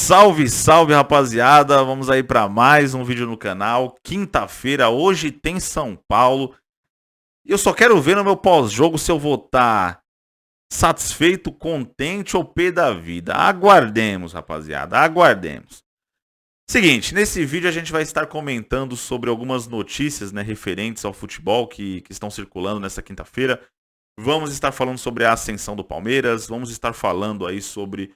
Salve, salve, rapaziada. Vamos aí para mais um vídeo no canal. Quinta-feira, hoje tem São Paulo. E eu só quero ver no meu pós-jogo se eu vou estar satisfeito, contente ou pé da vida. Aguardemos, rapaziada, aguardemos. Seguinte, nesse vídeo a gente vai estar comentando sobre algumas notícias, referentes ao futebol que estão circulando nessa quinta-feira. Vamos estar falando sobre a ascensão do Palmeiras, vamos estar falando aí sobre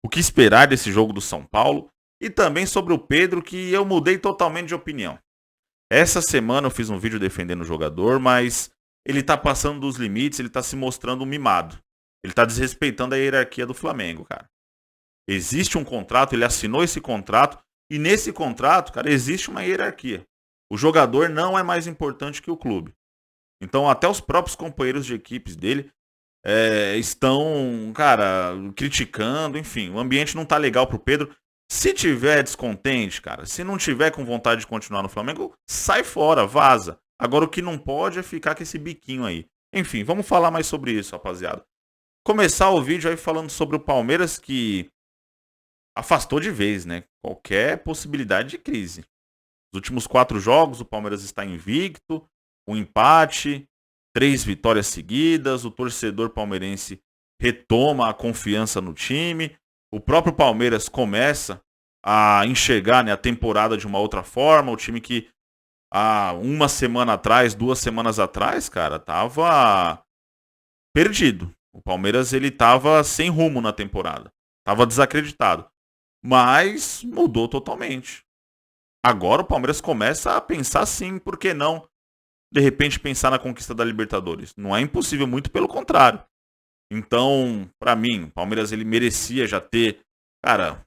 o que esperar desse jogo do São Paulo e também sobre o Pedro, que eu mudei totalmente de opinião. Essa semana eu fiz um vídeo defendendo o jogador, mas ele tá passando dos limites, ele tá se mostrando um mimado. Ele tá desrespeitando a hierarquia do Flamengo, cara. Existe um contrato, ele assinou esse contrato e nesse contrato, cara, existe uma hierarquia. O jogador não é mais importante que o clube. Então até os próprios companheiros de equipes dele estão, cara, criticando, enfim, o ambiente não tá legal pro Pedro. Se tiver descontente, cara, se não tiver com vontade de continuar no Flamengo, sai fora, vaza. Agora o que não pode é ficar com esse biquinho aí. Enfim, vamos falar mais sobre isso, rapaziada. Começar o vídeo aí falando sobre o Palmeiras que afastou de vez, qualquer possibilidade de crise. Nos últimos 4 jogos, o Palmeiras está invicto, um empate, 3 vitórias seguidas, o torcedor palmeirense retoma a confiança no time, o próprio Palmeiras começa a enxergar a temporada de uma outra forma, o time que há uma semana atrás, 2 semanas atrás, cara, tava perdido. O Palmeiras ele tava sem rumo na temporada, tava desacreditado, mas mudou totalmente. Agora o Palmeiras começa a pensar sim, por que não? De repente pensar na conquista da Libertadores. Não é impossível, muito pelo contrário. Então, pra mim, o Palmeiras ele merecia já ter, cara,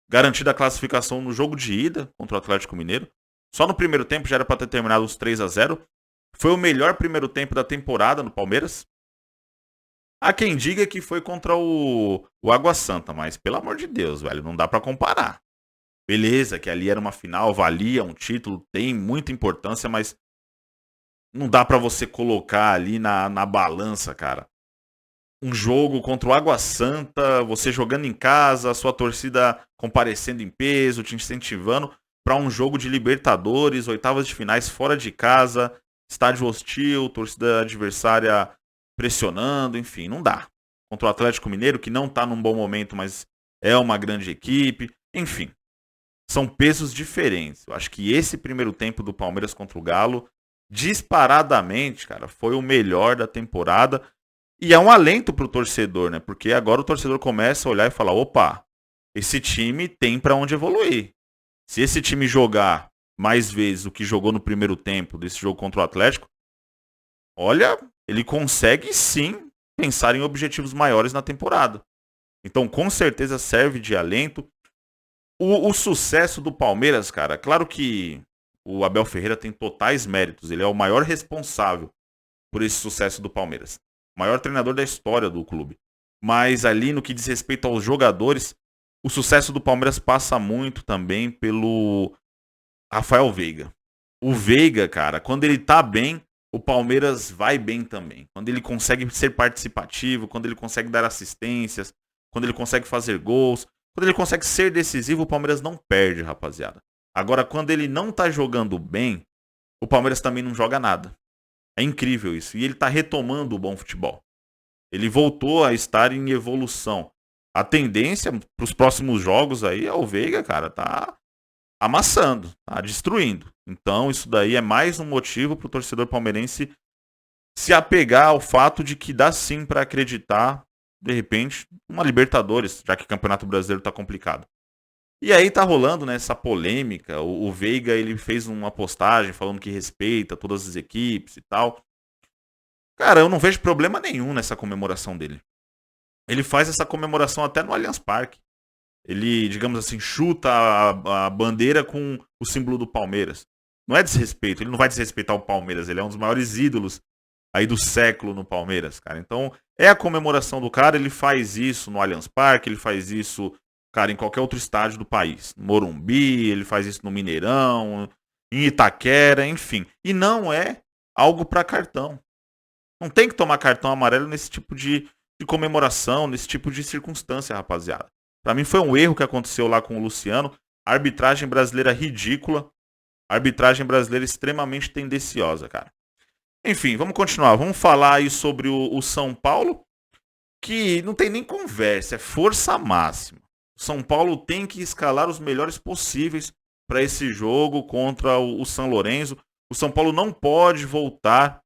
garantido a classificação no jogo de ida contra o Atlético Mineiro. Só no primeiro tempo já era pra ter terminado os 3-0. Foi o melhor primeiro tempo da temporada no Palmeiras. Há quem diga que foi contra o Água Santa, mas pelo amor de Deus, velho, não dá pra comparar. Beleza, que ali era uma final, valia um título, tem muita importância, mas não dá pra você colocar ali na balança, cara. Um jogo contra o Água Santa, você jogando em casa, a sua torcida comparecendo em peso, te incentivando pra um jogo de Libertadores, oitavas de finais fora de casa, estádio hostil, torcida adversária pressionando, enfim, não dá. Contra o Atlético Mineiro, que não tá num bom momento, mas é uma grande equipe, enfim. São pesos diferentes. Eu acho que esse primeiro tempo do Palmeiras contra o Galo disparadamente, cara, foi o melhor da temporada. E é um alento pro torcedor, porque agora o torcedor começa a olhar e falar, opa, esse time tem pra onde evoluir. Se esse time jogar mais vezes o que jogou no primeiro tempo desse jogo contra o Atlético, olha, ele consegue sim pensar em objetivos maiores na temporada. Então com certeza serve de alento. O sucesso do Palmeiras, cara, claro que o Abel Ferreira tem totais méritos. Ele é o maior responsável por esse sucesso do Palmeiras. O maior treinador da história do clube. Mas ali no que diz respeito aos jogadores, o sucesso do Palmeiras passa muito também pelo Rafael Veiga. O Veiga, cara, quando ele tá bem, o Palmeiras vai bem também. Quando ele consegue ser participativo, quando ele consegue dar assistências, quando ele consegue fazer gols, quando ele consegue ser decisivo, o Palmeiras não perde, rapaziada. Agora, quando ele não tá jogando bem, o Palmeiras também não joga nada. É incrível isso. E ele tá retomando o bom futebol. Ele voltou a estar em evolução. A tendência pros próximos jogos aí é o Veiga, cara, tá amassando, tá destruindo. Então, isso daí é mais um motivo pro torcedor palmeirense se apegar ao fato de que dá sim pra acreditar, de repente, uma Libertadores, já que o Campeonato Brasileiro tá complicado. E aí tá rolando, essa polêmica. O Veiga, ele fez uma postagem falando que respeita todas as equipes e tal. Cara, eu não vejo problema nenhum nessa comemoração dele. Ele faz essa comemoração até no Allianz Parque. Ele, digamos assim, chuta a bandeira com o símbolo do Palmeiras. Não é desrespeito, ele não vai desrespeitar o Palmeiras. Ele é um dos maiores ídolos aí do século no Palmeiras, cara. Então, é a comemoração do cara, ele faz isso no Allianz Parque, ele faz isso, cara, em qualquer outro estádio do país. No Morumbi, ele faz isso no Mineirão, em Itaquera, enfim. E não é algo pra cartão. Não tem que tomar cartão amarelo nesse tipo de comemoração, nesse tipo de circunstância, rapaziada. Pra mim foi um erro que aconteceu lá com o Luciano. A arbitragem brasileira ridícula. A arbitragem brasileira extremamente tendenciosa, cara. Enfim, vamos continuar. Vamos falar aí sobre o São Paulo, que não tem nem conversa, é força máxima. O São Paulo tem que escalar os melhores possíveis para esse jogo contra o São Lourenço. O São Paulo não pode voltar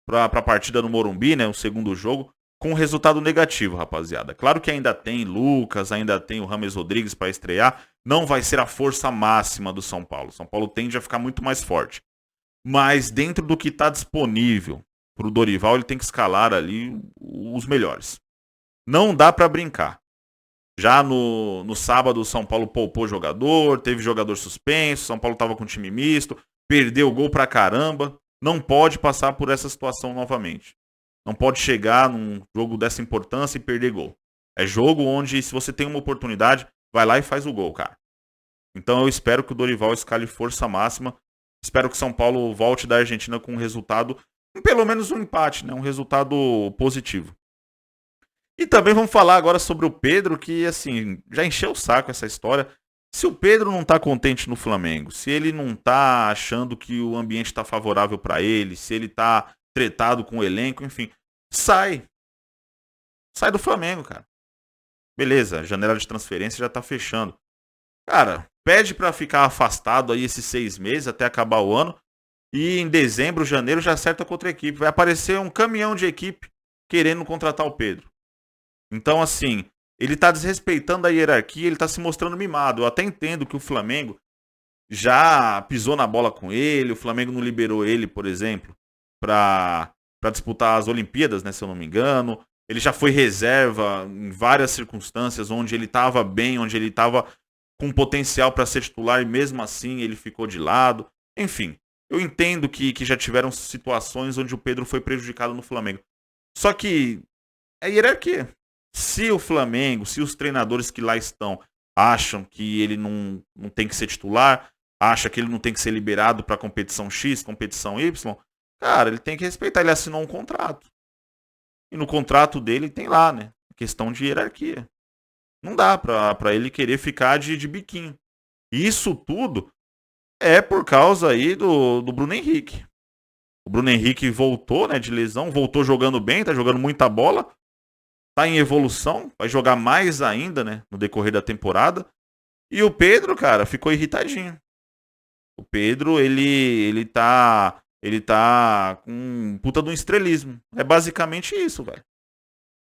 para a partida no Morumbi, né, o segundo jogo, com resultado negativo, rapaziada. Claro que ainda tem Lucas, ainda tem o Rames Rodrigues para estrear. Não vai ser a força máxima do São Paulo. O São Paulo tende a ficar muito mais forte. Mas dentro do que está disponível para o Dorival, ele tem que escalar ali os melhores. Não dá para brincar. Já no sábado, o São Paulo poupou jogador, teve jogador suspenso, São Paulo estava com time misto, perdeu o gol pra caramba. Não pode passar por essa situação novamente. Não pode chegar num jogo dessa importância e perder gol. É jogo onde, se você tem uma oportunidade, vai lá e faz o gol, cara. Então eu espero que o Dorival escale força máxima. Espero que São Paulo volte da Argentina com um resultado, pelo menos um empate, né? Um resultado positivo. E também vamos falar agora sobre o Pedro, que assim, já encheu o saco essa história. Se o Pedro não tá contente no Flamengo, se ele não tá achando que o ambiente tá favorável para ele, se ele tá tretado com o elenco, enfim, sai. Sai do Flamengo, cara. Beleza, a janela de transferência já tá fechando. Cara, pede pra ficar afastado aí esses 6 meses até acabar o ano. E em dezembro, janeiro já acerta com outra equipe. Vai aparecer um caminhão de equipe querendo contratar o Pedro. Então, assim, ele tá desrespeitando a hierarquia, ele tá se mostrando mimado. Eu até entendo que o Flamengo já pisou na bola com ele, o Flamengo não liberou ele, por exemplo, pra disputar as Olimpíadas, né, se eu não me engano. Ele já foi reserva em várias circunstâncias onde ele tava bem, onde ele tava com potencial para ser titular e mesmo assim ele ficou de lado. Enfim, eu entendo que já tiveram situações onde o Pedro foi prejudicado no Flamengo. Só que é hierarquia. Se o Flamengo, se os treinadores que lá estão acham que ele não tem que ser titular, acha que ele não tem que ser liberado para competição X, competição Y, cara, ele tem que respeitar. Ele assinou um contrato. E no contrato dele tem lá, né? Questão de hierarquia. Não dá pra ele querer ficar de biquinho. E isso tudo é por causa aí do Bruno Henrique. O Bruno Henrique voltou, né, de lesão, voltou jogando bem, tá jogando muita bola, tá em evolução, vai jogar mais ainda, né, no decorrer da temporada. E o Pedro, cara, ficou irritadinho. O Pedro, ele tá com um puta de um estrelismo. É basicamente isso, velho.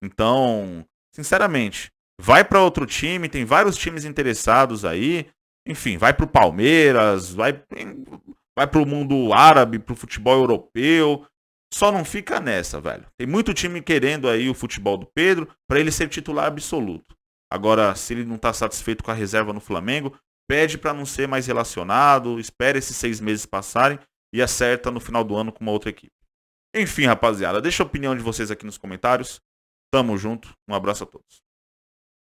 Então, sinceramente, vai para outro time, tem vários times interessados aí. Enfim, vai pro Palmeiras, vai pro mundo árabe, pro futebol europeu. Só não fica nessa, velho. Tem muito time querendo aí o futebol do Pedro para ele ser titular absoluto. Agora, se ele não tá satisfeito com a reserva no Flamengo, pede para não ser mais relacionado, espera esses 6 meses passarem e acerta no final do ano com uma outra equipe. Enfim, rapaziada, deixa a opinião de vocês aqui nos comentários. Tamo junto, um abraço a todos.